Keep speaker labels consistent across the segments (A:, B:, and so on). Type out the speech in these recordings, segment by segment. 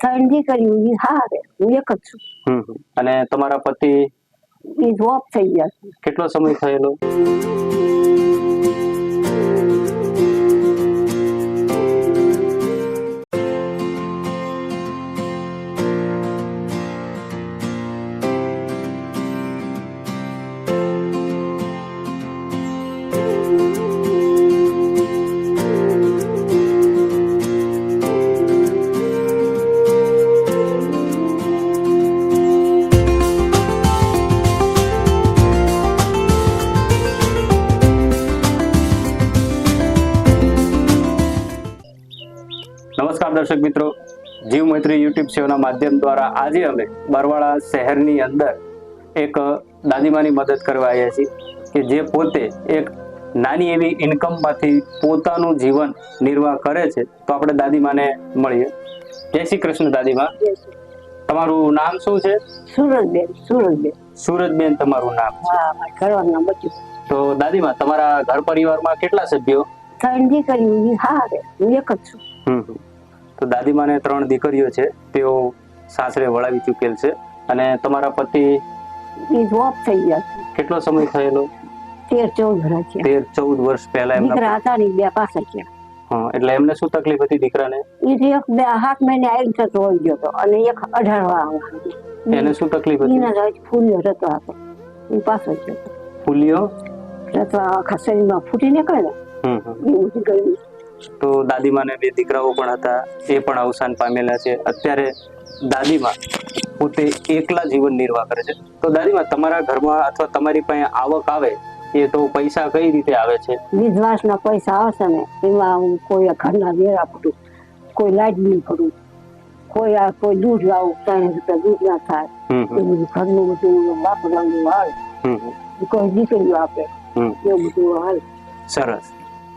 A: ત્રણ દીકરીઓ ઈ હારે હું એક જ છું.
B: અને તમારા પતિ
A: એ જોબ થઈ ગયા છે.
B: કેટલો સમય થયેલો? નમસ્કાર દર્શક મિત્રો, જીવ મૈત્રી યુટ્યુબ સેવાના માધ્યમ દ્વારા આજે અમે બરવાળા શહેરની અંદર એક દાદીમાની મદદ કરવા આવ્યા છીએ કે જે પોતે એક નાની એવી ઇન્કમમાંથી પોતાનું જીવન નિર્વાહ કરે છે. તો આપણે દાદીમાને મળીએ. જય શ્રી કૃષ્ણ દાદીમા. તમારું નામ શું છે?
A: સુરતબેન. સુરતબેન.
B: સુરતબેન તમારું નામ?
A: હા, મારા ઘરવાળાનું બધું.
B: તો દાદીમા, તમારા ઘર પરિવારમાં કેટલા સભ્યો?
A: ત્રણ દીકરીઓ ઈ હારે હું એક જ છું.
B: તો દાદીમાને 3 દીકરીઓ છે, તેઓ સાસરે વળાવી ચૂકેલ છે. અને તમારા પતિ
A: એ જોબ થઈ ગયા છે.
B: કેટલો સમય થયેલો?
A: 13-14 વર્ષ છે.
B: 13-14 વર્ષ પહેલા
A: દીકરા હતા ને બે પાછા ગયા.
B: એટલે એમને શું તકલીફ હતી દીકરાને?
A: એ એક 7 મહિને આવી જતો હોય ગયો હતો અને એક 18
B: એને શું તકલીફ હતી?
A: એના ફૂલ્યો જતો હતો, એ પાછો ગયો હતો.
B: ફૂલ્યો
A: જતો આખા શરીરમાં ફૂટી નીકળે ને એવું ગયું.
B: તો દાદીમાને 2 દીકરાઓ પણ હતા, એ પણ અવસાન પામેલા છે. અત્યારે દાદીમા પોતે એકલા જીવન નિર્વાહ કરે છે. તો દાદીમા, તમારા ઘરમાં અથવા તમારી પાસે આવક આવે એ તો પૈસા કઈ રીતે આવે છે?
A: વિધવાસના પૈસા આવશે ને એમાં હું કોઈ ઘરના વેરા ભરું, કોઈ લાઈટ બિલ ભરું, કોઈ દૂધ લાવું, 3 રૂપિયા દૂધ ના થાય એ બધું ઘરનું બધું વાપરવાનું આવે, કોઈ દીકરીઓ આપે એવું બધું હાલે.
B: સરસ.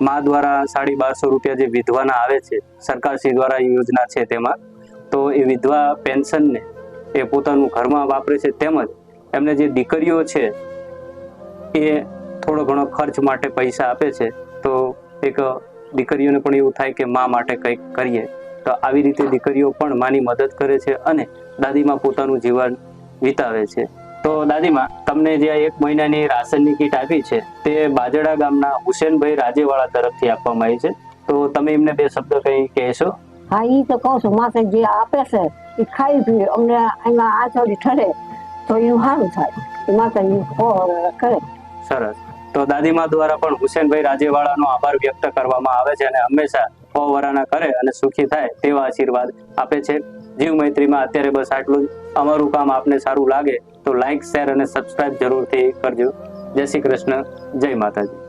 B: મા દ્વારા 1250 રૂપિયા જે વિધવાના આવે છે, સરકારશ્રી દ્વારા યોજના છે તેમાં, તો એ વિધવા પેન્શનને એ પોતાનું ઘરમાં વાપરે છે. તેમજ એમને જે દીકરીઓ છે એ થોડો ઘણો ખર્ચ માટે પૈસા આપે છે. તો એક દીકરીઓને પણ એવું થાય કે મા માટે કંઈક કરીએ, તો આવી રીતે દીકરીઓ પણ માની મદદ કરે છે અને દાદીમા પોતાનું જીવન વિતાવે છે. તો દાદીમા, તમને જે 1 મહિનાની રાશનની કીટ આપી છે તે બાજડા ગામના હુસેનભાઈ રાજેવાળા તરફથી આપવામાં આવી છે. તો તમે એમને 2 શબ્દ કંઈ કહેશો?
A: હા, ઈ તો કહું છું, માથે જે આપે છે એ ખાઈ પીએ અમને એમાં આચોડી ઠરે તો એનું સારું થાય, માથે કરે.
B: સરસ. તો દાદીમા દ્વારા પણ હુસેનભાઈ રાજેવાળાનો આભાર વ્યક્ત કરવામાં આવે છે અને હંમેશા વરાના કરે અને સુખી થાય તેવા આશીર્વાદ આપે છે. જીવ મૈત્રીમાં અત્યારે બસ આટલું જ. અમારું કામ આપને સારું લાગે તો લાઈક, શેર અને સબસ્ક્રાઇબ જરૂરથી કરજો. જય શ્રી કૃષ્ણ. જય માતાજી.